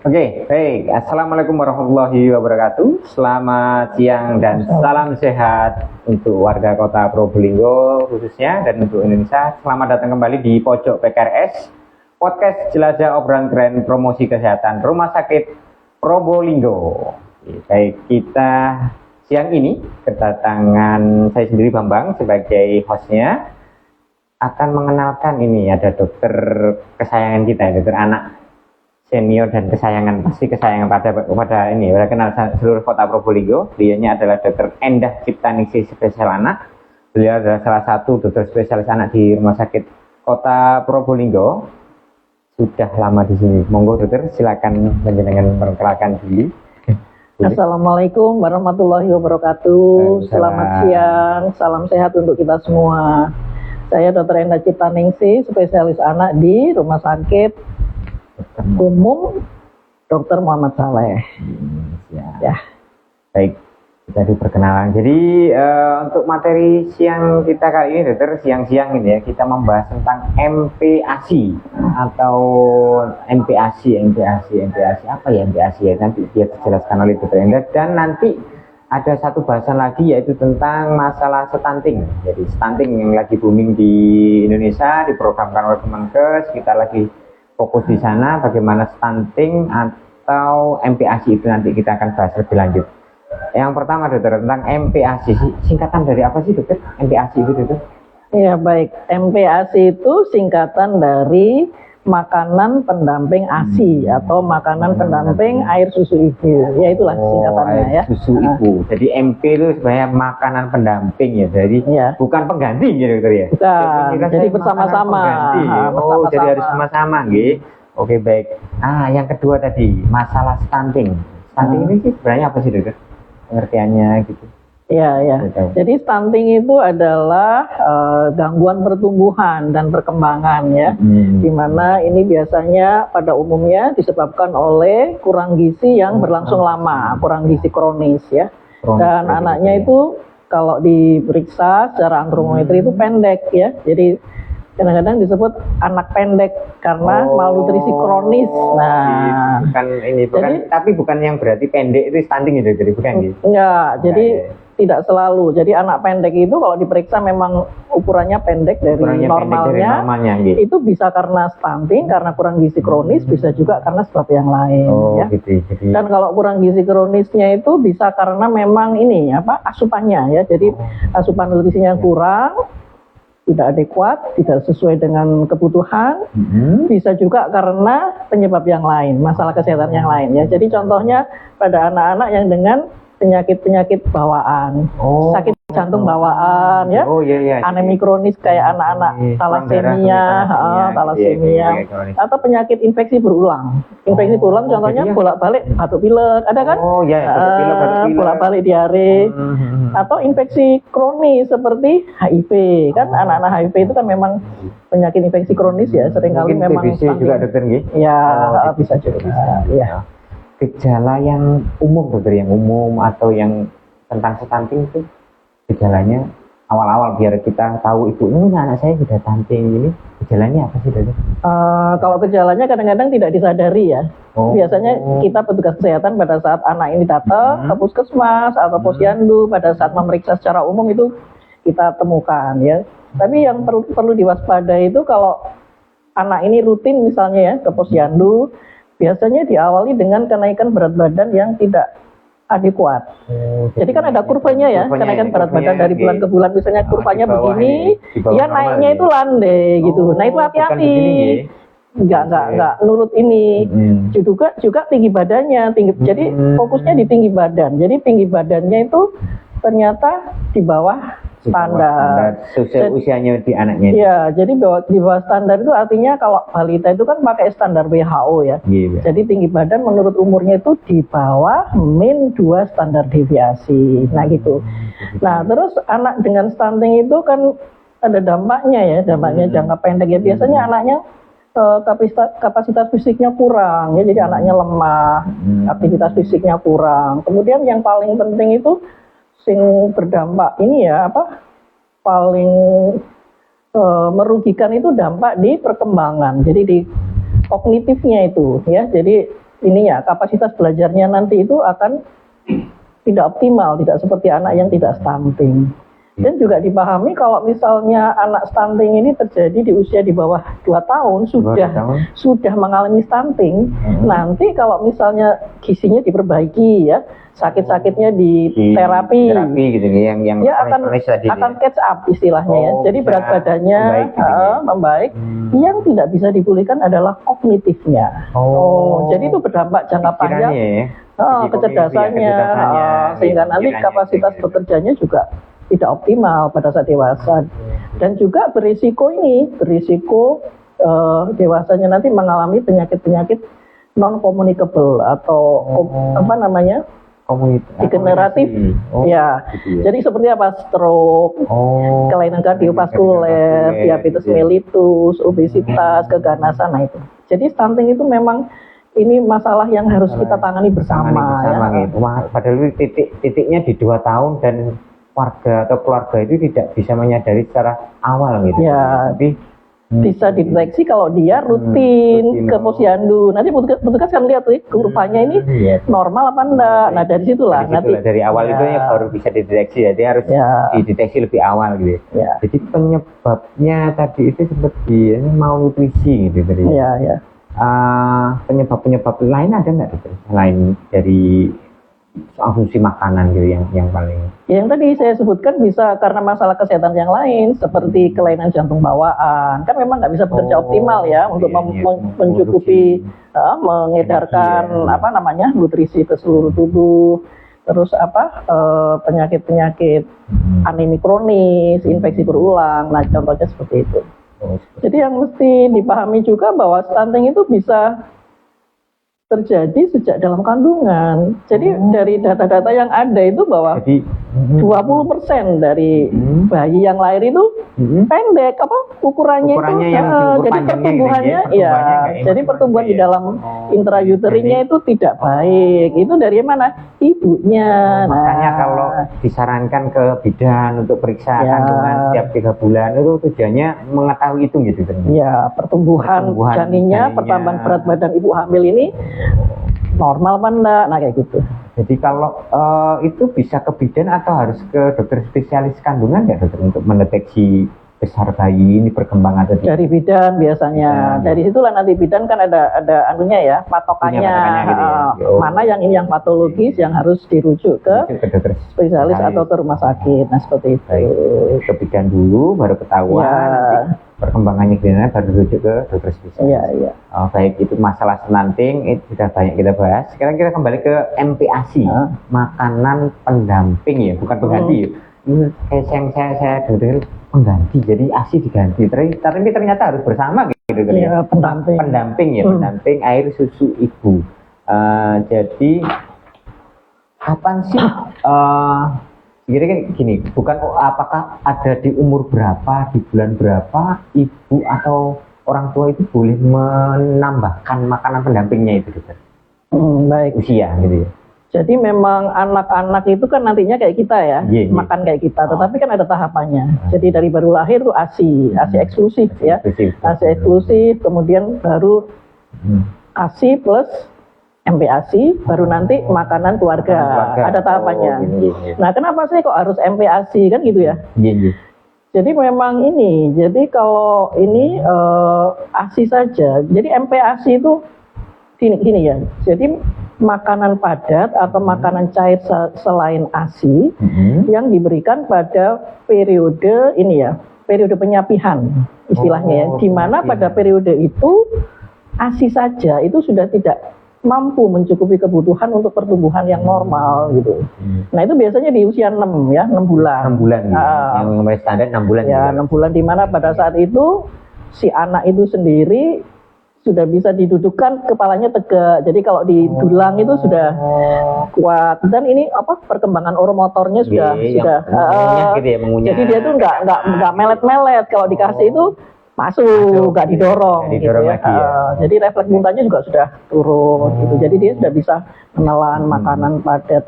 Oke, baik. Assalamualaikum warahmatullahi wabarakatuh. Selamat siang dan salam sehat untuk warga kota Probolinggo khususnya dan untuk Indonesia. Selamat datang kembali di Pojok PKRS, podcast jelajah obrolan keren promosi kesehatan Rumah Sakit Probolinggo. Baik, kita siang ini kedatangan saya sendiri Bambang sebagai hostnya akan mengenalkan ini ada dokter kesayangan kita, dokter anak senior dan kesayangan, pasti kesayangan pada kenal seluruh kota Probolinggo. Beliaunya adalah Dr. Endah Ciptaningsih, spesial anak. Beliau adalah salah satu dokter spesialis anak di Rumah Sakit Kota Probolinggo. Sudah lama di sini. Monggo dokter, silakan menjenengan memperkenalkan diri. Assalamualaikum warahmatullahi wabarakatuh. Selamat siang, salam sehat untuk kita semua. Saya Dr. Endah Ciptaningsih, spesialis anak di Rumah Sakit Umum Dr. Muhammad Saleh. Ya. Baik, kita diperkenalan. Jadi untuk materi siang kita kali ini, dokter, siang-siang ini ya, kita membahas tentang MPASI atau MPASI apa ya MPASI ya? Nanti dia dijelaskan oleh dokter Endah, dan nanti ada satu bahasan lagi yaitu tentang masalah stunting. Jadi stunting yang lagi booming di Indonesia, diprogramkan oleh Kemenkes. Kita lagi fokus di sana, bagaimana stunting atau MPASI itu nanti kita akan bahas lebih lanjut. Yang pertama dokter, tentang MPASI, singkatan dari apa sih dokter? MPASI itu dokter? Ya baik, MPASI itu singkatan dari makanan pendamping ASI atau makanan pendamping air susu ibu. Ya itulah singkatannya ya. Susu ibu. Jadi MP itu sebenarnya makanan pendamping ya. Jadi bukan pengganti gitu dokter ya. Bukan. Jadi bersama-sama. Jadi harus sama-sama nggih. Oke, baik. Yang kedua tadi masalah stunting. Stunting ini sih sebenarnya apa sih dokter? Pengertiannya gitu. Ya. Jadi stunting itu adalah gangguan pertumbuhan dan perkembangan ya, dimana ini biasanya pada umumnya disebabkan oleh kurang gizi yang berlangsung lama, kurang gizi kronis ya. Dan anaknya itu kalau diperiksa secara antropometri itu pendek ya, jadi kadang-kadang disebut anak pendek karena malnutrisi kronis. Nah, tapi bukan yang berarti pendek itu stunting itu, jadi bukan gitu. Enggak, jadi tidak selalu. Jadi anak pendek itu kalau diperiksa memang ukurannya pendek dari normalnya, itu bisa karena stunting, karena kurang gizi kronis, bisa juga karena sebab yang lain. Gitu. Dan kalau kurang gizi kronisnya itu bisa karena memang asupannya ya. Jadi asupan nutrisinya kurang, tidak adekuat, tidak sesuai dengan kebutuhan. Bisa juga karena penyebab yang lain, masalah kesehatan yang lain ya. Jadi contohnya pada anak-anak yang dengan penyakit bawaan, sakit jantung bawaan ya, anemi kronis kayak anak-anak thalassemia, atau penyakit infeksi berulang. Infeksi berulang contohnya bolak-balik batuk pilek, ada kan? Bolak-balik diare, atau infeksi kronis seperti HIV kan? Anak-anak HIV itu kan memang penyakit infeksi kronis ya, seringkali memang TBC juga dokter nggih? Ya, bisa juga. Ya. Gejala yang umum dokter, yang umum atau yang tentang stunting itu gejalanya awal-awal biar kita tahu ibu ini anak saya sudah stunting, ini gejalanya apa sih dokter? Kalau gejalanya kadang-kadang tidak disadari ya. Biasanya kita petugas kesehatan pada saat anak ini datang ke puskesmas atau posyandu, pada saat memeriksa secara umum itu kita temukan ya. Tapi yang perlu diwaspadai itu kalau anak ini rutin misalnya ya ke posyandu, biasanya diawali dengan kenaikan berat badan yang tidak adekuat. Jadi kan ada kurvanya ya, kenaikan berat badan dari bulan ke bulan. Misalnya kurvanya begini, ya naiknya itu landai gitu. Nah itu hati-hati. Enggak nurut ini. Juga tinggi badannya, jadi fokusnya di tinggi badan. Jadi tinggi badannya itu ternyata di bawah standar usianya di anaknya. Iya, jadi di bawah standar itu artinya kalau balita itu kan pakai standar WHO ya. Jadi tinggi badan menurut umurnya itu di bawah min 2 standar deviasi. Nah gitu. Nah, terus anak dengan stunting itu kan ada dampaknya jangka pendek ya. Biasanya anaknya kapasitas fisiknya kurang ya, jadi anaknya lemah, aktivitas fisiknya kurang. Kemudian yang paling penting itu sing berdampak ini ya paling merugikan itu dampak di perkembangan, jadi di kognitifnya itu ya. Jadi ininya kapasitas belajarnya nanti itu akan tidak optimal, tidak seperti anak yang tidak stunting. Dan juga dipahami kalau misalnya anak stunting ini terjadi di usia di bawah 2 tahun sudah mengalami stunting, nanti kalau misalnya gizinya diperbaiki ya, sakit-sakitnya di terapi gitu yang ya akan catch up istilahnya ya. Jadi berat badannya membaik. Yang tidak bisa dipulihkan adalah kognitifnya. Jadi itu berdampak jangka panjang. Kecerdasannya, sehingga nanti kapasitas bekerjanya juga tidak optimal pada saat dewasa, dan juga berisiko dewasanya nanti mengalami penyakit-penyakit non communicable atau degeneratif ya. Jadi seperti apa? Stroke, kelainan kardiovaskuler, diabetes mellitus, obesitas, keganasan, nah itu. Jadi stunting itu memang ini masalah yang harus kita tangani bersama ya. Gitu. Padahal titiknya di 2 tahun dan warga atau keluarga itu tidak bisa menyadari secara awal gitu. Ya, tapi bisa dideteksi kalau dia rutin ke posyandu. Nanti petugas kan lihat tuh kurvanya ini normal apa enggak. Nah dari situlah nanti dari awal itu ya baru bisa dideteksi. Jadi harus dideteksi lebih awal gitu. Ya. Jadi penyebabnya tadi itu seperti malnutrisi gitu tadi. Iya. Penyebab lain ada nggak gitu? Selain dari soal fungsi makanan gitu yang paling. Yang tadi saya sebutkan bisa karena masalah kesehatan yang lain seperti kelainan jantung bawaan. Kan memang nggak bisa bekerja optimal ya untuk mencukupi mengedarkan nutrisi ke seluruh tubuh. Terus penyakit-penyakit anemi kronis, infeksi berulang. Nah, contohnya seperti itu. Jadi yang mesti dipahami juga bahwa stunting itu bisa terjadi sejak dalam kandungan. Jadi dari data-data yang ada itu bahwa 20% dari bayi yang lahir itu pendek ukurannya itu. Jadi pertumbuhannya jadi pertumbuhan di dalam intrauterinya itu tidak baik. Itu dari mana? Ibunya. Makanya kalau disarankan ke bidan untuk periksa kandungan setiap 3 bulan itu tujuannya mengetahui itu gitu. Ya, pertumbuhan janinnya, pertambahan berat badan ibu hamil ini normal apa enggak? Nah kayak gitu. Jadi kalau itu bisa ke bidan atau harus ke dokter spesialis kandungan nggak dokter untuk mendeteksi besar bayi ini perkembangan atau dari bidan biasanya. Dari situlah nanti bidan kan ada anunya ya, patokannya gitu ya. Mana yang ini yang patologis yang harus dirujuk ke dokter spesialis atau ke rumah sakit. Nah seperti itu. Ke bidan dulu baru ketahuan. Nanti perkembangannya gimana baru dirujuk ke dokter spesialis. Iya. Baik, itu masalah stunting itu sudah banyak kita bahas. Sekarang kita kembali ke MPASI, makanan pendamping ya, bukan pengganti ya. Ini yang saya dengar pengganti, jadi ASI diganti. Tapi ternyata harus bersama gitu kan ya. Pendamping air susu ibu. Jadi kapan sih? Jadi kan gini, bukan apakah ada di umur berapa, di bulan berapa ibu atau orang tua itu boleh menambahkan makanan pendampingnya itu dokter? Baik. Usia gitu ya. Jadi memang anak-anak itu kan nantinya kayak kita ya, makan kayak kita, tetapi kan ada tahapannya. Jadi dari baru lahir tuh ASI eksklusif ya, ASI eksklusif, kemudian baru ASI plus MPASI, baru nanti makanan keluarga. Ada tahapannya. Nah, kenapa sih kok harus MPASI kan gitu ya? Jadi memang ini, jadi kalau ini ASI saja, jadi MPASI itu gini ya, jadi makanan padat atau makanan cair selain ASI yang diberikan pada periode ini ya, periode penyapihan istilahnya ya, di mana pada periode itu ASI saja itu sudah tidak mampu mencukupi kebutuhan untuk pertumbuhan yang normal gitu. Nah itu biasanya di usia 6 bulan. 6 bulan yang standar 6 bulan. Ya, 6 bulan di mana pada saat itu si anak itu sendiri sudah bisa didudukkan kepalanya tegak. Jadi kalau di dulang itu sudah kuat, dan ini perkembangan oromotornya sudah mengunyah. Jadi dia tuh nggak melet-melet, kalau dikasih itu masuk, nggak didorong gitu ya. Jadi refleks muntahnya juga sudah turun gitu. Jadi dia sudah bisa menelan makanan padat.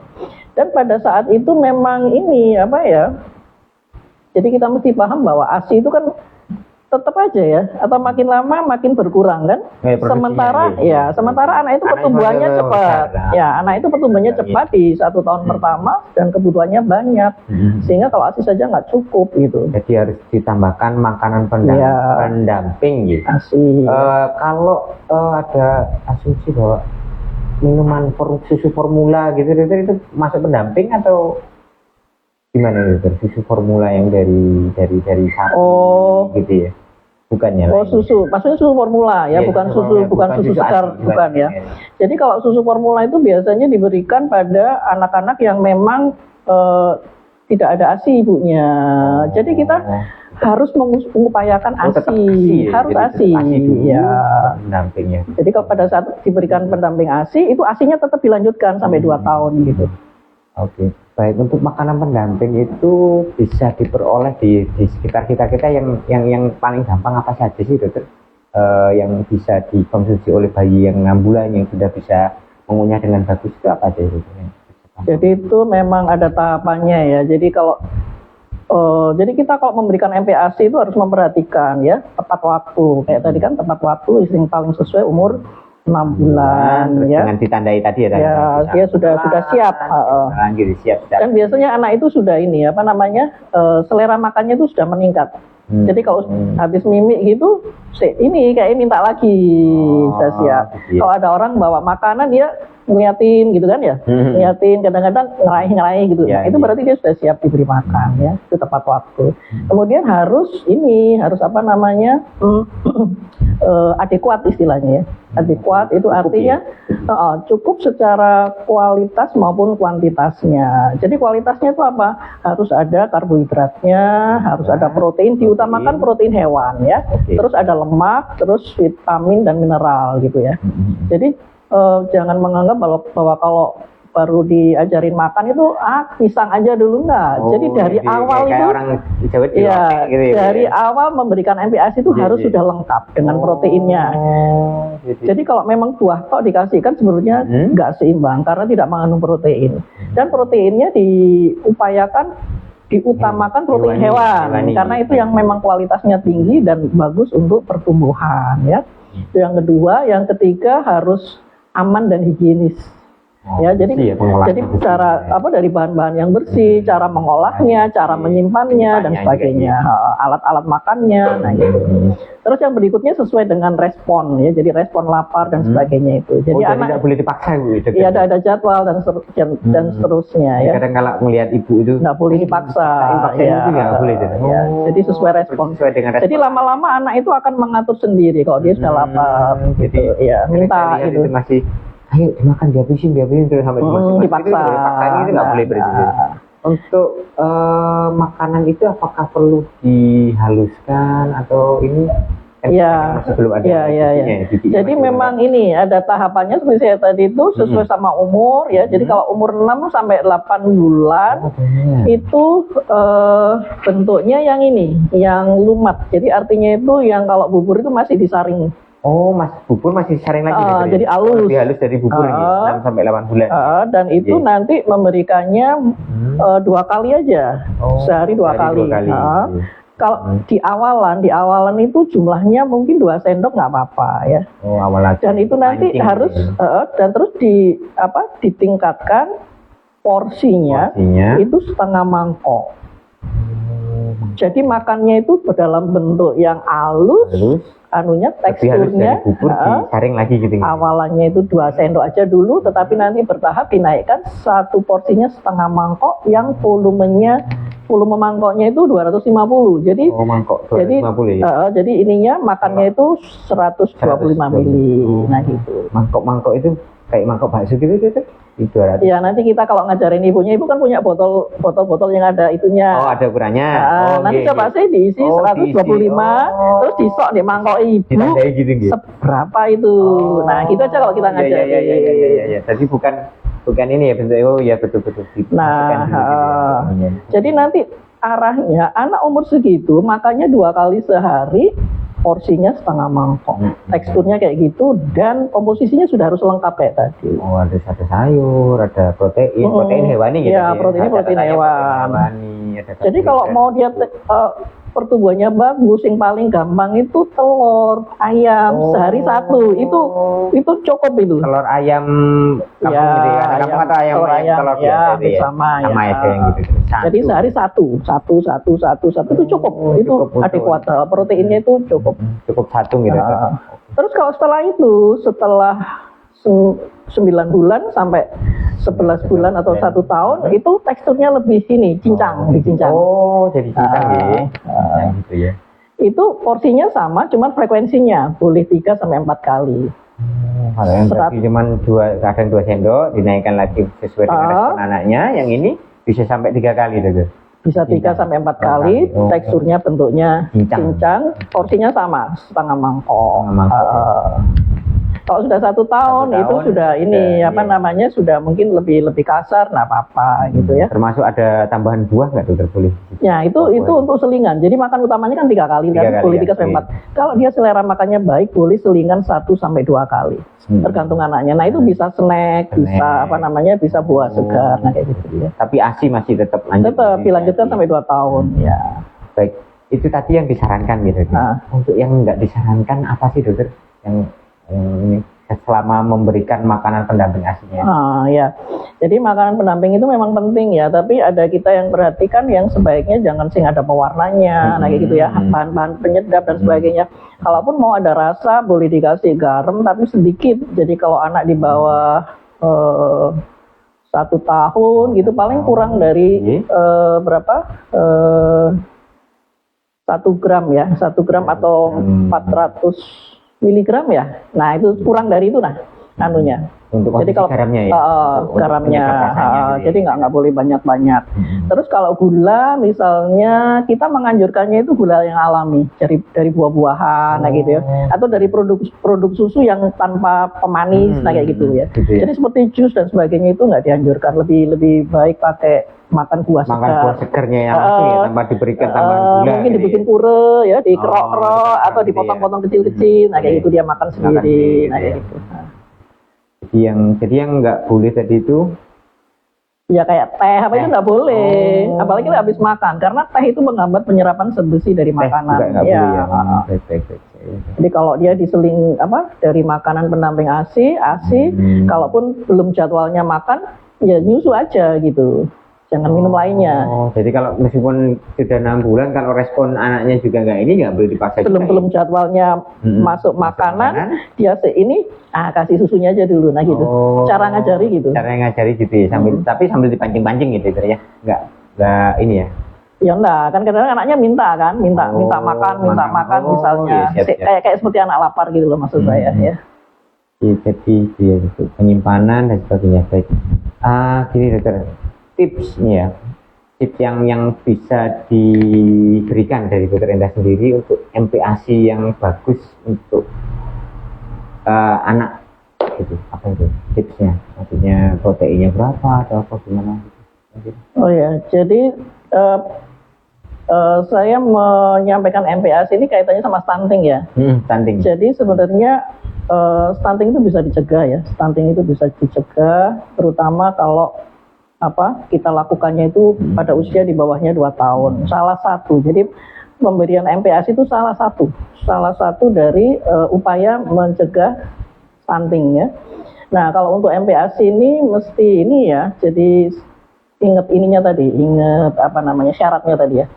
Dan pada saat itu memang ini jadi kita mesti paham bahwa ASI itu kan tetap aja ya, atau makin lama makin berkurang kan. Sementara sementara anak itu pertumbuhannya cepat. Ya, anak itu pertumbuhannya cepat di 1 tahun pertama dan kebutuhannya banyak. Sehingga kalau ASI saja nggak cukup gitu. Jadi harus ditambahkan makanan pendamping gitu. ASI. Kalau ada asumsi bahwa minuman susu formula gitu itu masuk pendamping atau gimana itu? Susu formula yang dari sapi gitu ya? Bukannya susu, maksudnya susu formula ya, bukan susu segar, bukan ya. Jadi kalau susu formula itu biasanya diberikan pada anak-anak yang memang tidak ada ASI ibunya. Jadi kita harus mengupayakan ASI, harus ASI ya. Pendampingnya. Jadi kalau pada saat diberikan pendamping ASI, itu ASInya tetap dilanjutkan sampai 2 tahun gitu. Oke. Baik, untuk makanan pendamping itu bisa diperoleh di sekitar kita yang paling gampang apa saja sih dokter? Yang bisa dikonsumsi oleh bayi yang 6 bulan yang sudah bisa mengunyah dengan bagus itu apa aja itu? Jadi itu memang ada tahapannya ya. Jadi jadi kita kalau memberikan MPASI itu harus memperhatikan ya tepat waktu. Kayak tadi kan tepat waktu yang paling sesuai umur 6 bulan ya. Dengan ditandai tadi ya. Ya, dia sudah siap. Siap. Dan biasanya anak itu sudah ini selera makannya itu sudah meningkat. Jadi kalau habis mimik gitu, ini kayak minta lagi, sudah siap. Kalau ada orang bawa makanan dia ngeliatin gitu kan ya, ngeliatin kadang-kadang ngeraih gitu. Itu berarti dia sudah siap diberi makan ya, itu tepat waktu. Kemudian harus adekuat istilahnya ya. Adekuat itu artinya cukup secara kualitas maupun kuantitasnya. Jadi kualitasnya itu apa? Harus ada karbohidratnya, harus ada protein, diutamakan protein hewan ya. Terus ada lemak, terus vitamin dan mineral gitu ya. Jadi jangan menganggap bahwa kalau baru diajarin makan itu pisang aja dulu enggak. Jadi dari awal itu orang Jawa gitu ya. Dari awal memberikan MPASI itu harus sudah lengkap dengan proteinnya. Jadi kalau memang buah tok dikasihkan sebenarnya enggak seimbang karena tidak mengandung protein. Dan proteinnya diutamakan protein hewan karena itu yang memang kualitasnya tinggi dan bagus untuk pertumbuhan ya. Itu yang kedua, yang ketiga harus aman dan higienis. Jadi cara dari bahan-bahan yang bersih, cara mengolahnya, cara menyimpannya dan sebagainya, alat-alat makannya, gitu. Terus yang berikutnya sesuai dengan respon ya, jadi respon lapar dan sebagainya itu. Jadi anak tidak boleh dipaksa Bu. Iya ada jadwal dan seterusnya ya. Kadang kalau melihat ibu itu nggak boleh dipaksa. Jadi sesuai respon. Jadi lama-lama anak itu akan mengatur sendiri kalau dia sudah lapar. Gitu ya, minta itu masih ayo dimakan dihabisin terus sampai dipaksa itu nggak boleh berhenti. Untuk makanan itu apakah perlu dihaluskan atau ini sebelum ada jadi memang ini ada tahapannya seperti saya tadi itu sesuai sama umur ya. Jadi kalau umur 6 sampai 8 bulan itu bentuknya yang lumat. Jadi artinya itu yang kalau bubur itu masih disaring. Bubur masih saring lagi jadi halus. Lebih halus dari bubur 6 sampai 8 bulan. Dan itu nanti memberikannya 2 kali aja. Sehari 2 kali. Kalau di awalan itu jumlahnya mungkin 2 sendok nggak apa-apa ya. Dan itu nanti harus dan terus ditingkatkan porsinya itu setengah mangkok. Jadi makannya itu dalam bentuk yang halus. Teksturnya bubur disaring lagi gitu. Awalannya itu 2 sendok aja dulu, tetapi nanti bertahap dinaikkan 1 porsinya setengah mangkok yang volume mangkoknya itu 250. Jadi mangkok 250 jadi ininya makannya itu 125 mili. Nah gitu. Mangkok itu kayak mangkok bakso gitu. Ya nanti kita kalau ngajarin ibu kan punya botol yang ada itunya. Ada ukurannya. Nanti coba saya diisi 125, terus disok di mangkok ibu. Gitu. Seberapa itu? Nah gitu aja kalau kita ngajarin. Iya. Jadi bukan ini ya bentuknya. Betul. Jadi nanti arahnya anak umur segitu makannya 2 kali sehari. Porsinya setengah mangkok, teksturnya kayak gitu dan komposisinya sudah harus lengkap kayak tadi. Harus ada sayur, ada protein hewani gitu. Iya, protein hewan. Jadi kalau mau dia pertumbuhannya bagus, yang paling gampang itu telur ayam sehari satu. Itu cukup itu. Telur ayam kampung Ya, gitu ya. Kampung atau ayam telur ayam, telur ya, biasa itu ya. bersama, Sama ya. aja yang gitu. Jadi sehari satu itu cukup. Itu cukup, adekuat. Proteinnya itu cukup. Cukup satu gitu. Terus kalau setelah 9 bulan sampai 11 bulan atau 1 tahun itu teksturnya lebih cincang, dicincang. Oh, jadi cincang ya. Gitu ya. Itu porsinya sama, cuman frekuensinya boleh 3 sampai 4 kali. Kalau yang tadi cuma kadang 2 sendok, dinaikkan lagi sesuai dengan respon anaknya. Yang ini bisa sampai 3 kali gitu. Bisa 3 sampai 4 kali, teksturnya bentuknya cincang, porsinya sama, setengah mangkok. Kalau sudah 1 tahun itu sudah ini sudah mungkin lebih kasar, nggak apa-apa gitu ya. Termasuk ada tambahan buah nggak tuh terboleh? Ya itu untuk selingan. Jadi makan utamanya kan 3 kali, kan boleh 3 sampai 4. Kalau dia selera makannya baik, boleh selingan 1 sampai 2 kali, tergantung anaknya. Nah itu bisa snack, bisa bisa buah segar, nah kayak gitu ya. Tapi ASI masih tetap lanjut. Tetap dilanjutkan sampai 2 tahun ya. Baik, itu tadi yang disarankan gitu. Untuk yang nggak disarankan apa sih dokter? Yang ini selama memberikan makanan pendamping ASI-nya. Ya. Jadi makanan pendamping itu memang penting ya, tapi ada kita yang perhatikan yang sebaiknya jangan sing ada pewarnanya, nah kayak gitu ya, bahan-bahan penyedap dan sebagainya. Kalaupun mau ada rasa boleh dikasih garam tapi sedikit. Jadi kalau anak di bawah 1 tahun gitu paling kurang dari 1 gram ya, 1 gram atau 400 miligram ya. Nah itu kurang dari itu anunya. Untuk jadi kalau garamnya ya. Garamnya, jadi nggak boleh banyak-banyak. Terus kalau gula misalnya kita menganjurkannya itu gula yang alami dari buah-buahan, nah gitu ya. Atau dari produk susu yang tanpa pemanis, nah kayak gitu ya. Jadi seperti jus dan sebagainya itu nggak dianjurkan. Lebih baik pakai makan buah segar. Makan buah segarnya yang langsung ya, tanpa diberikan tambahan gula. Mungkin dibikin pure ya, dikerok-kerok atau dipotong-potong kecil-kecil. Nah kayak gitu dia makan sendiri. Nah kayak gitu. Jadi yang nggak boleh tadi itu ya kayak teh apa itu nggak boleh, apalagi habis makan karena teh itu menghambat penyerapan zat besi dari makanan. Ya. Jadi kalau dia diseling dari makanan pendamping ASI, kalaupun belum jadwalnya makan ya nyusu aja gitu. Jangan minum lainnya. Jadi kalau meskipun sudah 6 bulan, kalau respon anaknya juga nggak boleh dipaksa. Belum jadwalnya masuk makanan, dia kasih susunya aja dulu, nah gitu. Cara ngajari gitu. Cara ngajari gitu ya, tapi sambil dipancing-pancing gitu ya, nggak ini ya. Ya enggak, kan kadang-kadang anaknya minta makan misalnya, kayak seperti anak lapar gitu loh maksud saya ya. Jadi penyimpanan dan sebagainya. Baik. Gini dokter. Tips yang bisa diberikan dari dokter Endah sendiri untuk MPASI yang bagus untuk anak gitu, apa itu tipsnya, maksudnya proteinnya berapa atau apa gimana gitu. Jadi saya menyampaikan MPASI ini kaitannya sama stunting ya. Stunting. Jadi sebenarnya stunting itu bisa dicegah ya, terutama kalau kita lakukannya itu pada usia di bawahnya 2 tahun. Salah satu, jadi pemberian MPASI itu salah satu dari upaya mencegah stunting ya. Nah kalau untuk MPASI ini mesti ini ya, jadi ingat syaratnya tadi ya,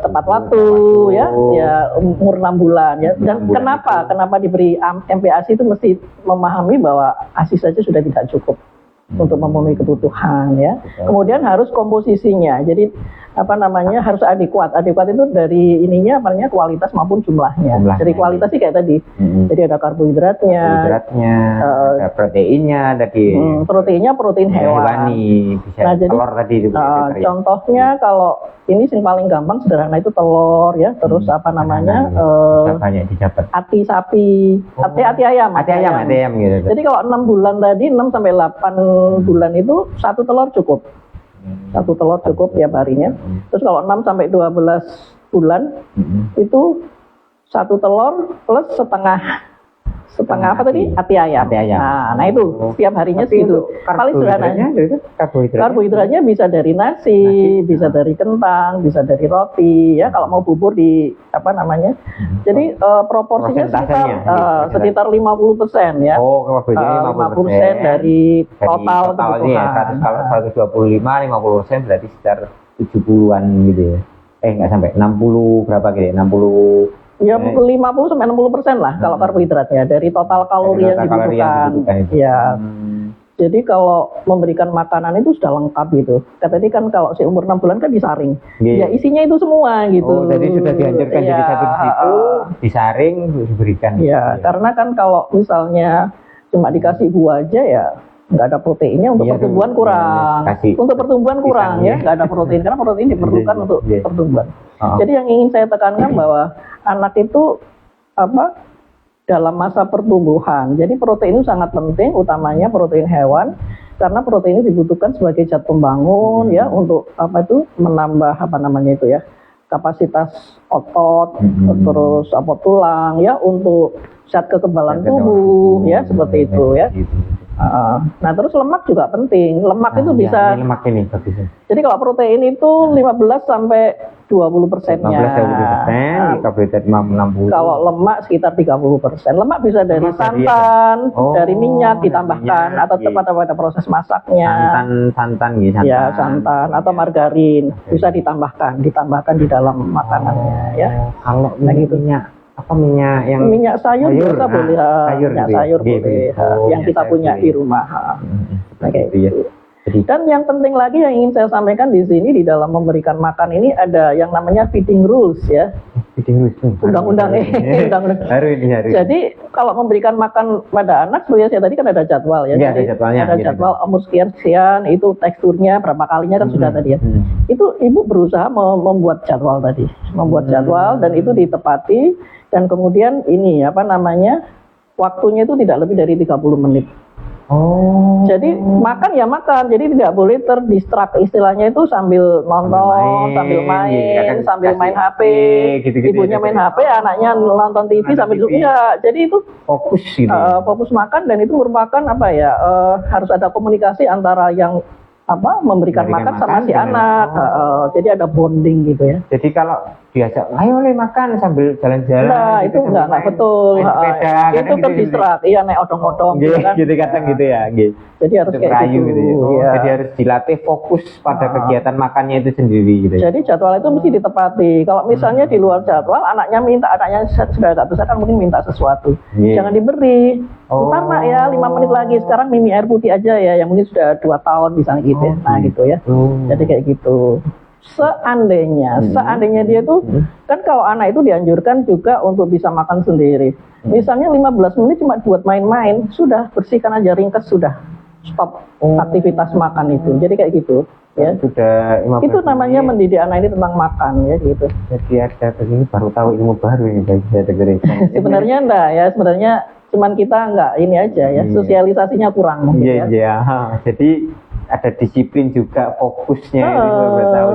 tepat waktu ya umur 6 bulan ya. Dan kenapa diberi MPASI itu mesti memahami bahwa ASI saja sudah tidak cukup untuk memenuhi kebutuhan ya. Kemudian harus komposisinya. Jadi harus adekuat. Adekuat itu dari kualitas maupun jumlahnya. Dari kualitas sih kayak tadi. Jadi ada karbohidratnya, ada proteinnya tadi. Proteinnya protein hewani. Bisa telur tadi. Contohnya kalau ini yang paling gampang sederhana itu telur ya. Terus banyak didapat. Ati sapi, ati ayam gitu. Jadi kalau 6 bulan tadi 6 sampai 8 bulan itu 1 telur cukup. 1 telur cukup tiap harinya. Terus kalau 6 sampai 12 bulan itu 1 telur plus setengah setengah apa tadi? Ati ayam. Ati ayam. Nah itu setiap harinya Tapi segitu. Paling sederhananya karbohidratnya bisa dari nasi, bisa dari kentang, bisa dari roti ya. Kalau mau bubur di apa namanya? Jadi proporsinya sekitar 50% ya. Oh, karbohidratnya 50% dari total kebutuhan. Kalau 125, 50% berarti sekitar 70-an gitu ya. Nggak sampai 60 berapa gitu ya? 60 ya 50-60% lah kalau karbohidratnya dari total kalori yang dibutuhkan. Ya. Jadi kalau memberikan makanan itu sudah lengkap gitu. Tadi kan kalau si umur 6 bulan kan disaring. Ya isinya itu semua gitu. Oh, jadi sudah dihancurkan jadi satu di situ, disaring, diberikan. Ya, karena kan kalau misalnya cuma dikasih buah aja ya nggak ada proteinnya, untuk pertumbuhan kurang. Untuk pertumbuhan kurang ya, nggak ada protein karena protein diperlukan untuk pertumbuhan. Jadi yang ingin saya tekankan bahwa anak itu dalam masa pertumbuhan. Jadi protein itu sangat penting, utamanya protein hewan, karena protein itu dibutuhkan sebagai zat pembangun ya untuk menambah kapasitas otot, terus tulang ya untuk zat kekebalan tubuh ya seperti itu ya. Nah terus lemak juga penting. Lemak itu bisa. Lemak ini bagus. Jadi kalau protein itu 15 sampai 20%-nya. 15-20%, karbohidrat 60. Kalau lemak sekitar 30%. Lemak bisa dari santan, dari minyak ditambahkan atau tetap pada proses masaknya. Santan gitu. Ya santan atau margarin bisa ditambahkan di dalam makanannya ya. Kalau minyak minyak sayur bisa boleh, minyak sayur boleh yang kita punya di rumah. Dan yang penting lagi yang ingin saya sampaikan di sini di dalam memberikan makan ini ada yang namanya feeding rules ya. Undang-undang Jadi kalau memberikan makan pada anak sebenarnya saya tadi kan ada jadwal ya. Jadi ada jadwal umur sekian itu teksturnya berapa kalinya kan sudah tadi ya. Itu ibu berusaha membuat jadwal tadi, dan itu ditepati dan kemudian ini waktunya itu tidak lebih dari 30 menit. Jadi makan ya makan, jadi tidak boleh terdistrak istilahnya itu sambil nonton, sambil main, sambil main HP, ibunya main HP, anaknya nonton TV sambil duduk. Ya, jadi itu fokus gitu. Fokus makan dan itu merupakan harus ada komunikasi antara yang memberikan makan sama si anak. Jadi ada bonding gitu ya. Jadi kalau biasa, ayo makan sambil jalan-jalan. Nah, itu enggak betul. Itu terdistrak. Iya, naik odong-odong gitu kan. Gitu kadang gitu ya, Jadi harus kayak gitu. Ya. Jadi harus dilatih fokus pada kegiatan makannya itu sendiri gitu. Jadi jadwal itu mesti ditepati. Kalau misalnya di luar jadwal, anaknya sudah agak besar kan mungkin minta sesuatu. Jangan diberi. Ntar nak ya 5 menit lagi, sekarang minum air putih aja ya, yang mungkin sudah 2 tahun misalnya gitu ya. Nah gitu ya. Jadi kayak gitu. Seandainya dia tuh kan kalau anak itu dianjurkan juga untuk bisa makan sendiri. Misalnya 15 menit cuma buat main-main, sudah bersihkan aja, ringkes sudah, stop aktivitas makan itu. Jadi kayak gitu ya. Sudah 15 itu namanya mendidik anak ini tentang makan ya gitu. Jadi ada begini baru tahu ilmu baru ini bagi saya dengerin. Sebenarnya enggak ya, sebenarnya cuman kita enggak ini aja ya, sosialisasinya kurang mungkin ya. Jadi ada disiplin juga, fokusnya itu tahu.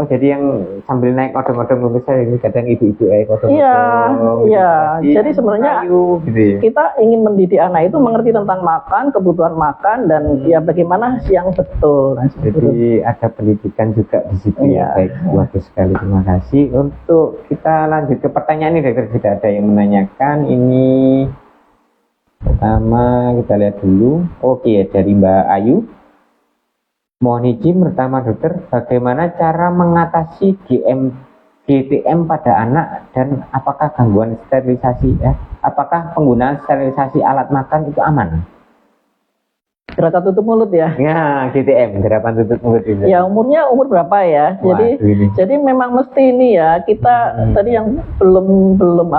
Jadi yang sambil naik odong-odong dulu saya ini kadang ibu-ibu odong-odong. Iya. Jadi sebenarnya gitu ya. Kita ingin mendidik anak itu mengerti tentang makan, kebutuhan makan dan ya bagaimana yang betul. Jadi ada pendidikan juga di situ ya. Baik, bagus sekali, terima kasih. Untuk kita lanjut ke pertanyaan ini, dokter, tidak ada yang menanyakan. Ini pertama kita lihat dulu. Dari Mbak Ayu. Mohon izin pertama dokter, bagaimana cara mengatasi GTM pada anak dan apakah gangguan sterilisasi apakah penggunaan sterilisasi alat makan itu aman? Gerakan tutup mulut ya? Ya, GTM, gerakan tutup mulut itu. Ya umur berapa ya? Jadi memang mesti ini ya kita tadi yang belum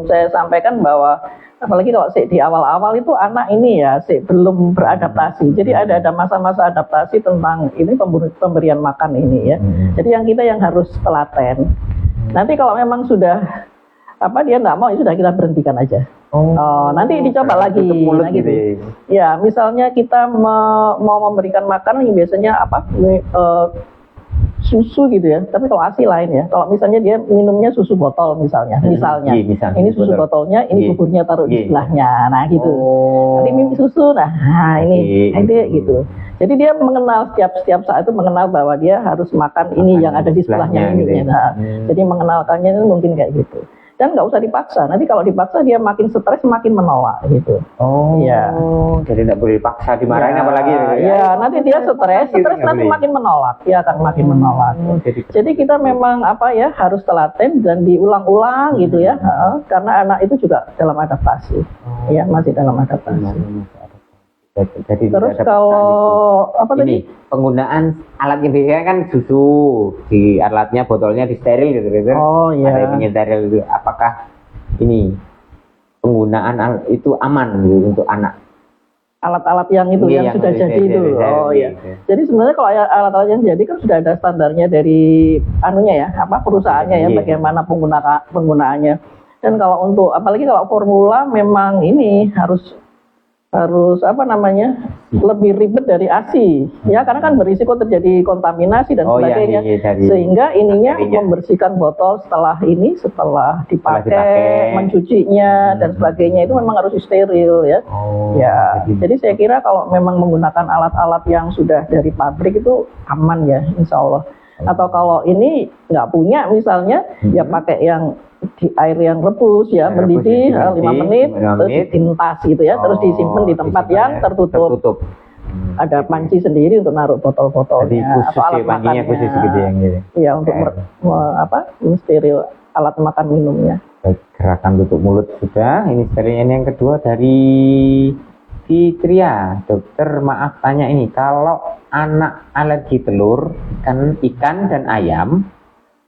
saya sampaikan bahwa apalagi kalau di awal-awal itu anak ini ya belum beradaptasi. Jadi ada masa-masa adaptasi tentang ini pemberian makan ini ya. Jadi yang harus telaten. Nanti kalau memang sudah dia nggak mau, ya sudah kita berhentikan aja. Nanti dicoba lagi. Gitu. Ya, misalnya kita mau memberikan makan yang biasanya susu gitu ya, tapi kalau ASI lain ya. Kalau misalnya dia minumnya susu botol misalnya, Iya, misalnya ini susu botolnya, ini Iya. buburnya taruh di Iya. sebelahnya, nah gitu. Oh. Nanti minum susu, nah ini gitu. Jadi dia mengenal setiap saat itu mengenal bahwa dia harus makan ini Makan yang ada di sebelahnya gitu ini. ya. Nah, jadi mengenalkannya itu mungkin kayak gitu. Dan nggak usah dipaksa. Nanti kalau dipaksa dia makin stres, makin menolak gitu. Oh, Iya. jadi tidak boleh dipaksa, dimarahin Ya, apalagi. ya, nanti dia stres Gitu, nanti boleh. makin menolak, dia akan makin menolak. Jadi kita memang apa ya harus telaten dan diulang-ulang gitu ya, karena anak itu juga dalam adaptasi, ya masih dalam adaptasi. Jadi Terus tidak ada kalau apa paksaan itu. Ini tadi? penggunaan alat yang biasanya kan susu di alatnya botolnya disteril gitu. Oh Ada yang ya. penyeteril itu. Apakah ini penggunaan itu aman gitu untuk anak? Alat-alat yang itu Iya, yang yang sudah sudah jadi itu. steril, Oh ya. gitu. Jadi sebenarnya kalau alat-alat yang jadi kan sudah ada standarnya dari anunya ya, apa perusahaannya ya, Iya. bagaimana penggunaannya. Dan kalau untuk apalagi kalau formula memang ini harus apa namanya lebih ribet dari ASI ya, karena kan berisiko terjadi kontaminasi dan Oh, iya, sebagainya, iya, dari sehingga ininya bakterinya. membersihkan botol setelah dipakai, dipakai. mencucinya dan sebagainya itu memang harus steril ya. Oh, Ya, jadi saya kira kalau memang menggunakan alat-alat yang sudah dari pabrik itu aman ya, insya Allah. Atau kalau ini nggak punya misalnya, ya pakai yang di air yang rebus ya, Air mendidih rebus, 5 menit, 5 terus menit. ditintas gitu ya, terus disimpan di tempat disimpan yang ya, tertutup. Ada panci sendiri untuk naruh Jadi botol-botolnya khusus atau alat ya, pancinya makannya. khusus gitu yang gitu. Iya, untuk mensteril alat makan minumnya. Baik, gerakan tutup mulut sudah. Ini sterilnya. Ini yang kedua dari Fitria. Dokter, maaf tanya ini, kalau anak alergi telur, ikan dan ayam,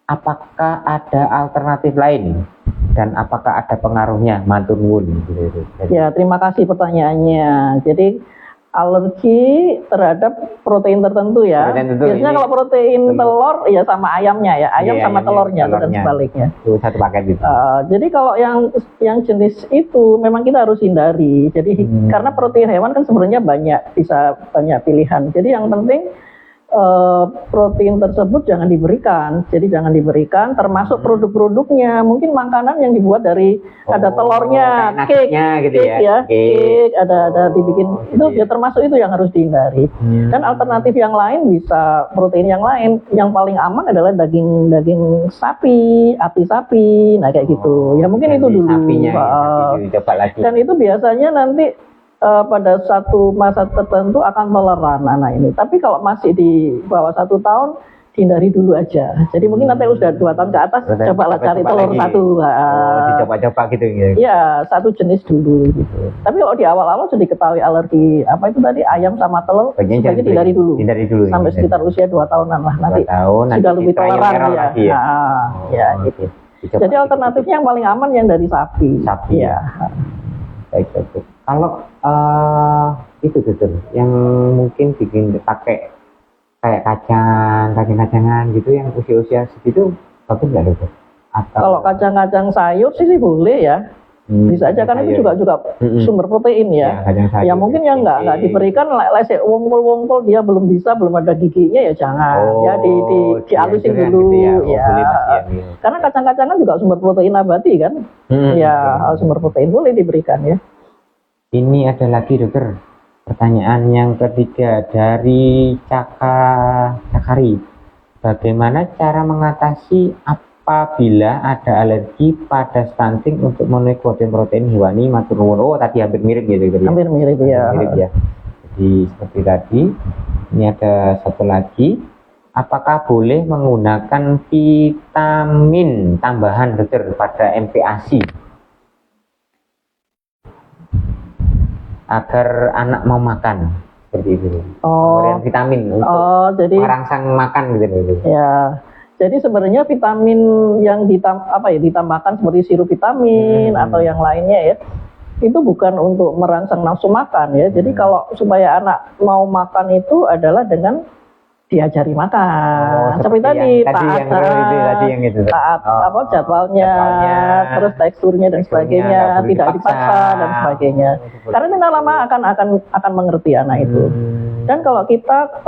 apakah ada alternatif lain? Dan apakah ada pengaruhnya? Matur nuwun. Ya, terima kasih pertanyaannya. Jadi alergi terhadap protein tertentu ya. Protein tertentu, Biasanya ini kalau protein telur ya sama ayamnya ya, ayam Iya, sama ayamnya, telurnya dan telurnya. sebaliknya. Itu satu paket gitu. Jadi kalau yang jenis itu memang kita harus hindari. Jadi karena protein hewan kan sebenarnya bisa banyak pilihan. Jadi yang penting protein tersebut jangan diberikan. Jadi jangan diberikan, termasuk produk-produknya. Mungkin makanan yang dibuat dari ada telurnya, kayak cake, nuggetnya gitu cake ya. cake, ada dibikin itu gitu ya, termasuk itu yang harus dihindari. Dan alternatif yang lain bisa protein yang lain. Yang paling aman adalah daging sapi, ati sapi, nah kayak gitu. Ya mungkin itu dulu. Sapinya, gitu, coba lagi. Dan itu biasanya nanti pada satu masa tertentu akan toleran anak ini. Tapi kalau masih di bawah 1 tahun, dihindari dulu aja. Jadi mungkin nanti sudah 2 tahun ke atas, cobalah cari telur lagi. satu. Dicoba-coba gitu ya. Ya, satu jenis dulu gitu. Tapi kalau di awal-awal sudah diketahui alergi apa itu tadi ayam sama telur, sebaiknya dihindari dulu. Sampai sekitar usia 2 tahunan lah nanti. 2 tahun, sudah nanti lebih trial toleran error ya. lagi ya. Ya gitu. Jadi alternatifnya yang paling aman yang dari sapi. Sapi. Ya. Baik. Kalau itu betul, yang mungkin pakai kayak kacang-kacangan gitu, yang usia-usia segitu bagus nggak dokter? Atau kalau kacang-kacang sayur sih boleh ya. Bisa aja kan itu juga sumber protein ya. Ya mungkin yang nggak diberikan lesek wongkol dia belum ada giginya ya jangan. Ya dihalusin dulu gitu ya. Karena kacang-kacangan juga sumber protein nabati kan. Ya sumber protein boleh diberikan ya. Ini ada lagi dokter, pertanyaan yang ketiga dari Cakari. Bagaimana cara mengatasi apabila ada alergi pada stunting untuk memenuhi protein hewani? Matur nuwun. Oh, tadi hampir mirip ya dokter. Hampir mirip ya. Jadi seperti tadi. Ini ada satu lagi. Apakah boleh menggunakan vitamin tambahan dokter pada MPASI agar anak mau makan seperti itu? Pemberian vitamin untuk jadi merangsang makan gitu. Ya. Jadi sebenarnya vitamin yang ditambahkan seperti sirup vitamin atau yang lainnya ya, itu bukan untuk merangsang nafsu makan ya. Jadi kalau supaya anak mau makan itu adalah dengan diajari makan. Seperti tadi taat jadwalnya, terus teksturnya dan sebagainya, tidak dipaksa dan sebagainya. Karena tidak lama akan mengerti anak itu. Dan kalau kita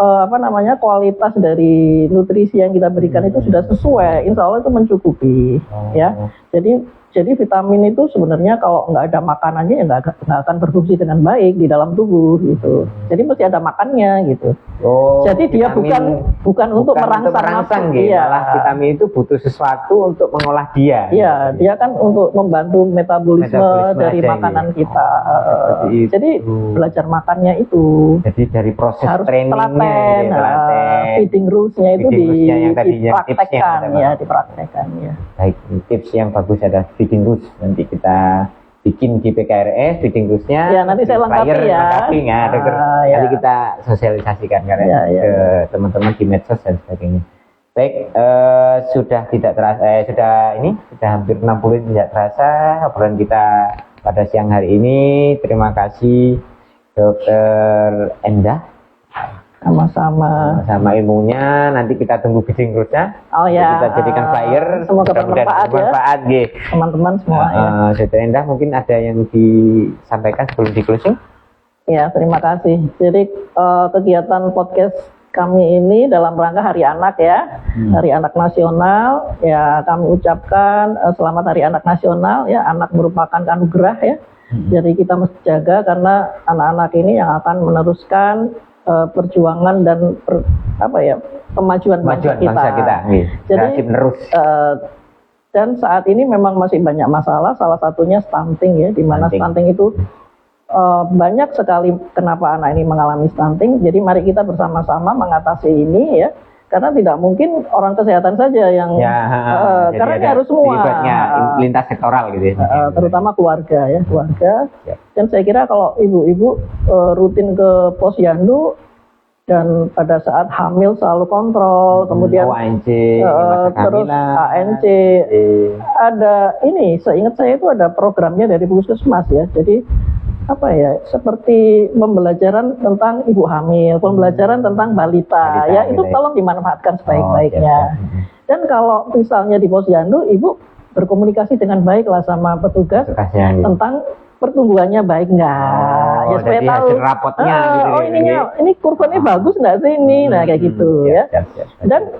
kualitas dari nutrisi yang kita berikan itu sudah sesuai, insya Allah itu mencukupi, ya. Jadi vitamin itu sebenarnya kalau nggak ada makanannya ya nggak akan berfungsi dengan baik di dalam tubuh gitu. Jadi mesti ada makannya gitu. Jadi dia bukan untuk merangsang gitu. Malah vitamin itu butuh sesuatu untuk mengolah dia. Iya, dia kan untuk membantu metabolisme dari makanan kita. Jadi belajar makannya itu. Jadi dari proses harus trainingnya, feeding rules-nya itu dipraktekkan ya. Baik, tips yang bagus ada feeding rules. Nanti kita bikin di PKRS feeding rules-nya. Ya, nanti saya lengkapi ya. Nanti kita sosialisasikan ke teman-teman di medsos dan sebagainya. Baik, sudah tidak terasa, sudah hampir 60 tidak terasa obrolan kita pada siang hari ini. Terima kasih Dokter Endah. Sama ilmunya. Nanti kita tunggu feeding rules-nya. Kita jadikan flyer. Semoga bermanfaat ya. Teman-teman semua. Dokter Endah, mungkin ada yang disampaikan sebelum di closing? Ya, terima kasih. Jadi kegiatan podcast kami ini dalam rangka Hari Anak ya, Hari Anak Nasional. Ya, kami ucapkan selamat Hari Anak Nasional ya. Anak merupakan anugerah ya. Jadi kita mesti jaga karena anak-anak ini yang akan meneruskan perjuangan dan kemajuan bangsa kita. Jadi dan saat ini memang masih banyak masalah. Salah satunya stunting ya, di mana stunting itu banyak sekali kenapa anak ini mengalami stunting. Jadi mari kita bersama-sama mengatasi ini ya. Karena tidak mungkin orang kesehatan saja yang karena ini harus semua lintas sektoral gitu ya. Terutama keluarga. Dan saya kira kalau ibu-ibu rutin ke posyandu dan pada saat hamil selalu kontrol, kemudian terus ANC ada ini, seingat saya itu ada programnya dari Puskesmas ya. Jadi seperti pembelajaran tentang ibu hamil, pembelajaran tentang balita ya, itu tolong dimanfaatkan sebaik-baiknya. Dan kalau misalnya di posyandu ibu berkomunikasi dengan baik lah sama petugas tentang pertumbuhannya baik nggak, ya supaya tahu rapotnya ini kurvanya bagus nggak sih ini, kayak gitu ya. Dan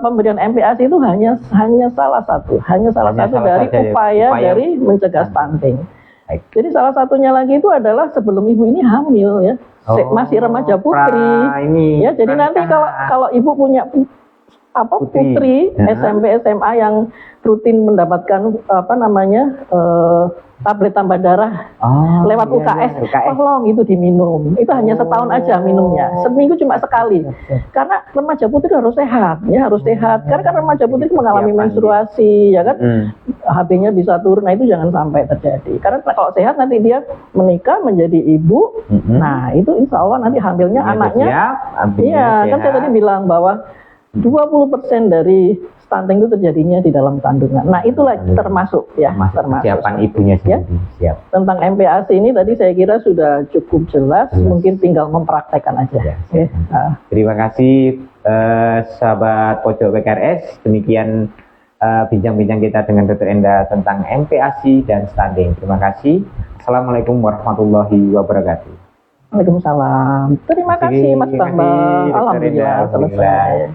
pemberian MPASI itu hanya salah satu dari upaya dari mencegah stunting. Jadi salah satunya lagi itu adalah sebelum ibu ini hamil ya, masih remaja putri ya. Jadi nanti kalau ibu punya putri SMP SMA yang rutin mendapatkan tablet tambah darah lewat UKS, tolong itu diminum. Itu hanya setahun aja minumnya, seminggu cuma sekali. Karena remaja putri harus sehat, ya harus sehat. Karena remaja putri mengalami menstruasi, ya kan, HB-nya bisa turun. Nah itu jangan sampai terjadi. Karena kalau sehat nanti dia menikah menjadi ibu. Nah itu insya Allah nanti hamilnya anaknya. Iya, kan saya tadi bilang bahwa 20% dari stunting itu terjadinya di dalam kandungan. Nah, itulah termasuk persiapan ibunya sendiri. Ya. Tentang MPASI ini tadi saya kira sudah cukup jelas, mungkin tinggal mempraktekkan aja. Terima kasih sahabat Pojok PKRS. Demikian bincang-bincang kita dengan Dr. Endah tentang MPASI dan stunting. Terima kasih. Assalamualaikum warahmatullahi wabarakatuh. Waalaikumsalam. Terima kasih Mas Bambang. Alhamdulillah selesai.